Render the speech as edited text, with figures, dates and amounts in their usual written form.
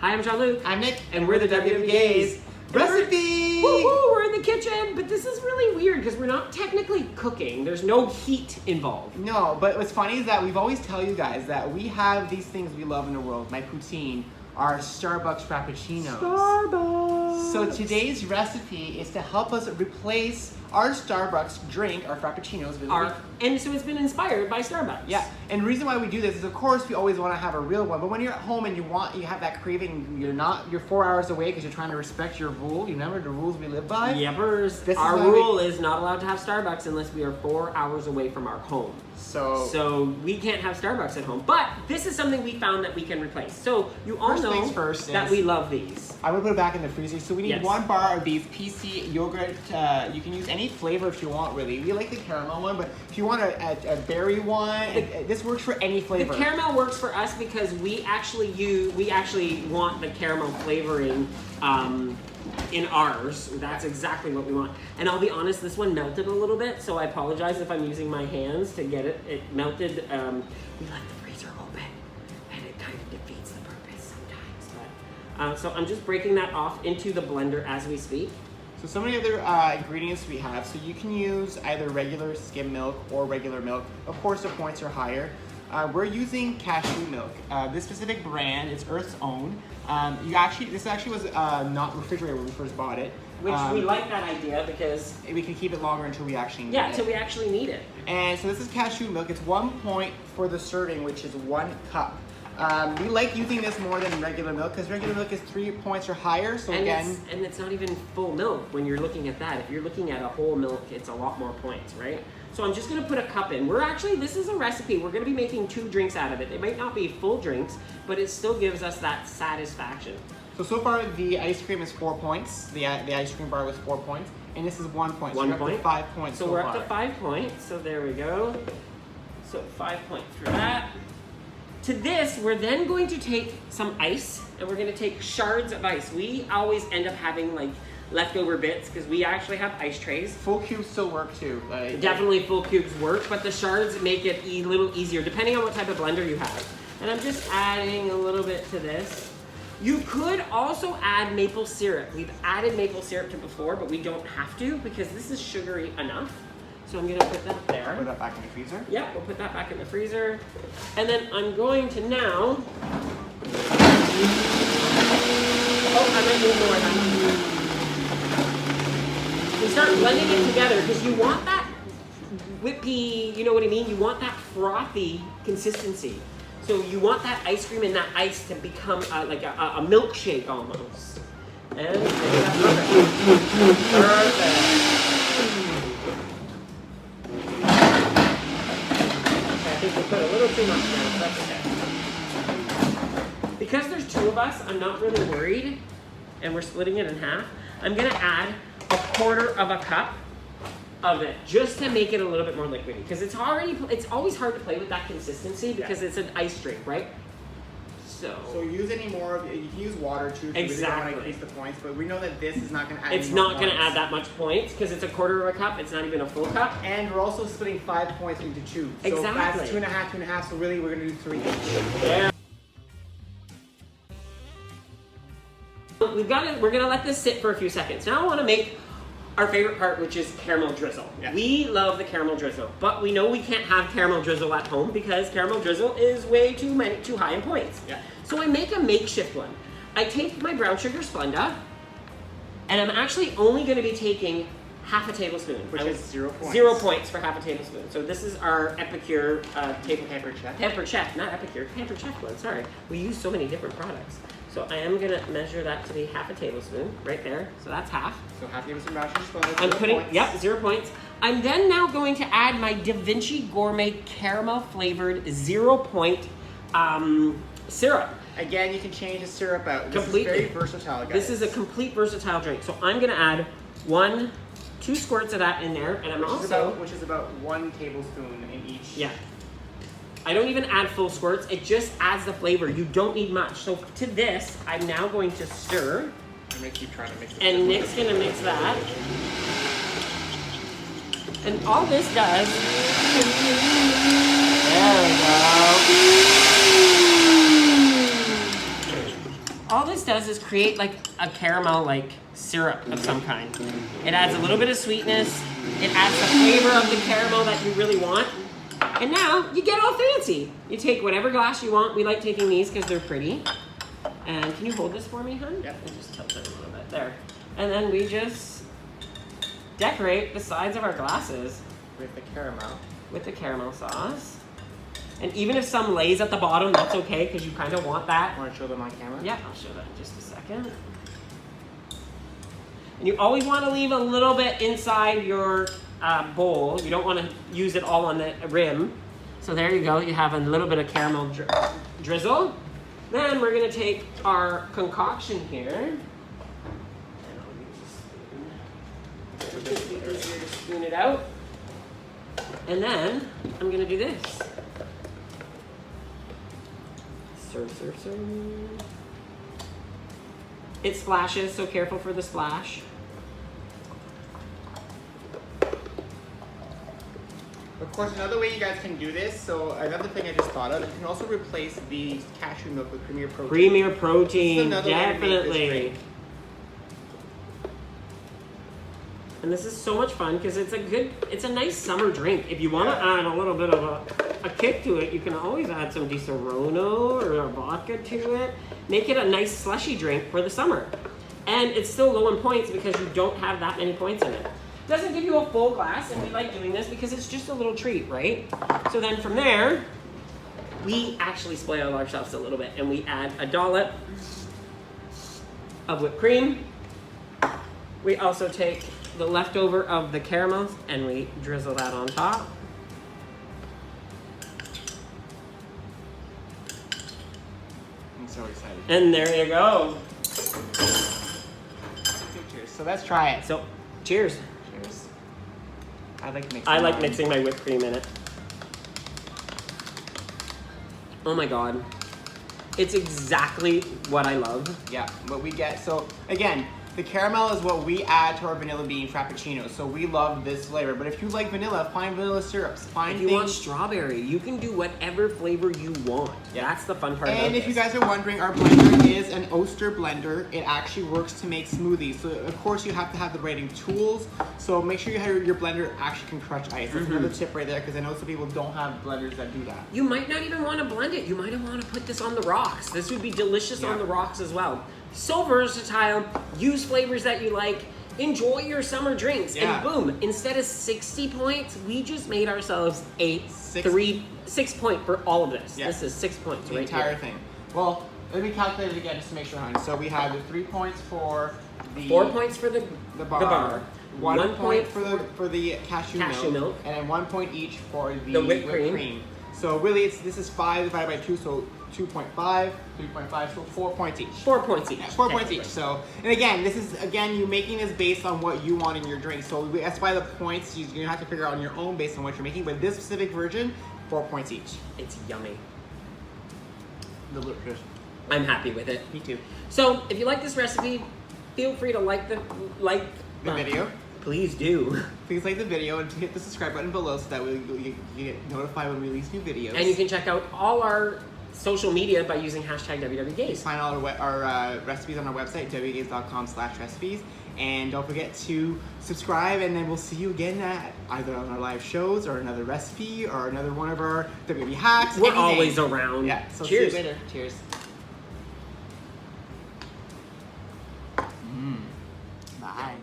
Hi, I'm Jean-Luc. I'm Nick, and we're the WW Gays. Recipe! Woo-hoo, we're in the kitchen, but this is really weird because we're not technically cooking. There's no heat involved. No, but what's funny is that we've always tell you guys that we have these things we love in the world. My poutine, our Starbucks Frappuccinos. Starbucks! So today's recipe is to help us replace our Starbucks drink, our Frappuccinos. And so it's been inspired by Starbucks. Yeah, and the reason why we do this is, of course, we always want to have a real one. But when you're at home and you have that craving, you're 4 hours away because you're trying to respect your rule. You remember the rules we live by? Yepers. Our rule is not allowed to have Starbucks unless we are 4 hours away from our home. So we can't have Starbucks at home. But this is something we found that we can replace. So you all know that we love these. I would put it back in the freezer. So we need 1 bar of these PC yogurt. You can use any flavor if you want, really. We like the caramel one, but if you want a berry one, this works for any flavor. The caramel works for us because we actually want the caramel flavoring in ours. That's exactly what we want. And I'll be honest, this one melted a little bit, so I apologize if I'm using my hands to get it. It melted. We left the freezer open, and it kind of defeats the purpose sometimes. But, so I'm just breaking that off into the blender as we speak. So some of the other ingredients we have, so you can use either regular skim milk or regular milk. Of course, the points are higher. We're using cashew milk. This specific brand is Earth's Own. This actually was not refrigerated when we first bought it. Which we like that idea because we can keep it longer until we actually need it. Yeah, until we actually need it. And so this is cashew milk. It's 1 point for the serving, which is 1 cup. We like using this more than regular milk because regular milk is 3 points or higher. So and it's not even full milk when you're looking at that. If you're looking at a whole milk, it's a lot more points, right? So I'm just gonna put a cup in. This is a recipe. We're gonna be making 2 drinks out of it. They might not be full drinks, but it still gives us that satisfaction. So far the ice cream is 4 points. The ice cream bar was 4 points, and this is 1 point. So we're up to 5 points. So we're up to 5 points. So there we go. So 5 points for that. To this, we're then going to take some ice, and we're gonna take shards of ice. We always end up having like leftover bits because we actually have ice trays. Full cubes still work too. Definitely full cubes work, but the shards make it a little easier depending on what type of blender you have. And I'm just adding a little bit to this. You could also add maple syrup. We've added maple syrup to before, but we don't have to because this is sugary enough. So I'm gonna put that there. Put that back in the freezer? Yep, we'll put that back in the freezer. And then I'm going to now, I might need more. We start blending it together because you want that whippy, you know what I mean? You want that frothy consistency. So you want that ice cream and that ice to become like a milkshake almost. And perfect. I think we put a little too much now, that's okay. Because there's 2 of us, I'm not really worried, and we're splitting it in half. I'm gonna add 1/4 of a cup of it, just to make it a little bit more liquidy. Because it's always hard to play with that consistency because it's an ice drink, right? So use any more of it. You can use water too if you really want to increase the points, but we know that this is not going to add It's not going to add that much points because it's 1/4 of a cup. It's not even a full cup. And we're also splitting 5 points into 2. So exactly. That's 2.5, 2.5. So really, we're going to do 3 each. Yeah. We're going to let this sit for a few seconds. Now I want to make our favorite part, which is caramel drizzle. Yeah. We love the caramel drizzle, but we know we can't have caramel drizzle at home because caramel drizzle is way too high in points. Yeah. So I make a makeshift one. I take my brown sugar Splenda, and I'm actually only going to be taking half a tablespoon. Which is 0 points. 0 points for half a tablespoon. So this is our Epicure Pampered Chef. Pampered Chef, not Epicure, Pampered Chef one, sorry. We use so many different products. So I am gonna measure that to be half a tablespoon, right there. So that's half. So half tablespoon brown sugar Splenda. I'm putting, 0 points. I'm then now going to add my Da Vinci Gourmet caramel flavored 0 point syrup. Again, you can change the syrup out. This Completely. is very versatile, guys. This is a complete versatile drink. So I'm gonna add 2 squirts of that in there, and I'm which is about 1 tablespoon in each. Yeah. I don't even add full squirts. It just adds the flavor. You don't need much. So to this, I'm now going to stir. I'm gonna keep trying to mix it. And Nick's gonna mix that. And all this does. There we go. all this does is create like a caramel like syrup of some kind. It adds a little bit of sweetness. It adds the flavor of the caramel that you really want. And now you get all fancy. You take whatever glass you want. We like taking these because they're pretty. And can you hold this for me, hun? Yep. And just tilt it a little bit there. And then we just decorate the sides of our glasses With the caramel. with the caramel sauce. And even if some lays at the bottom, that's okay because you kind of want that. Want to show them on camera? Yeah, I'll show that in just a second. And you always want to leave a little bit inside your bowl. You don't want to use it all on the rim. So there you go. You have a little bit of caramel drizzle. Then we're going to take our concoction here. And I'll use a spoon. It's just easier to spoon it out. And then I'm going to do this. Serve, serve, serve. It splashes, so careful for the splash. Of course, another way you guys can do this, so another thing I just thought of, you can also replace the cashew milk with Premier Protein. Premier This is protein, another way to make this definitely. drink. And this is so much fun because it's a nice summer drink. If you want to add a little bit of a kick to it, you can always add some Di Serono or a vodka to it. Make it a nice slushy drink for the summer. And it's still low in points because you don't have that many points in it. It doesn't give you a full glass, and we like doing this because it's just a little treat, right? So then from there, we actually spoil ourselves a little bit and we add a dollop of whipped cream. We also take the leftover of the caramels and we drizzle that on top. I'm so excited. And there you go. Cheers. So let's try it. So, cheers. Cheers. I like mixing. I like mine. mixing my whipped cream in it. Oh my god. It's exactly what I love. Yeah, what we get. So again, the caramel is what we add to our vanilla bean frappuccino. So we love this flavor. But if you like vanilla, find vanilla syrups. Find If you want things. strawberry, you can do whatever flavor you want. Yeah. That's the fun part about And if you this. guys are wondering, our blender is an Oster blender. It actually works to make smoothies. So of course you have to have the right tools. So make sure your blender actually can crush ice. That's another tip right there because I know some people don't have blenders that do that. You might not even want to blend it. You might want to put this on the rocks. This would be delicious Yeah. on the rocks as well. So versatile. Use flavors that you like. Enjoy your summer drinks. Yeah. And boom, instead of 60 points, we just made ourselves a 6 point for all of this. Yeah. This is 6 points The right entire here. thing. Well, let me calculate it again just to make sure, honey. So we have the 3 points for the 4 points for the bar. 1 point for for the cashew milk. and then 1 point each for the whipped whipped cream. So really, this is 5 divided by 2, so 2.5, 3.5, so 4 points each. 4 points each. Yeah, 4 points technically. each. So, and again, this is you making this based on what you want in your drink. So that's why the points you're gonna have to figure out on your own based on what you're making. But this specific version, 4 points each. It's yummy. Delicious. I'm happy with it. Me too. So if you like this recipe, feel free to like the video. Please do. Please like the video and hit the subscribe button below so that you get notified when we release new videos. And you can check out all our social media by using hashtag WWGays. find all our recipes on our website, wgays.com/recipes. And don't forget to subscribe, and then we'll see you again at either on our live shows or another recipe or another one of our WB hacks. We're anything. always around. Yeah, so Cheers. see you later. Cheers. Bye.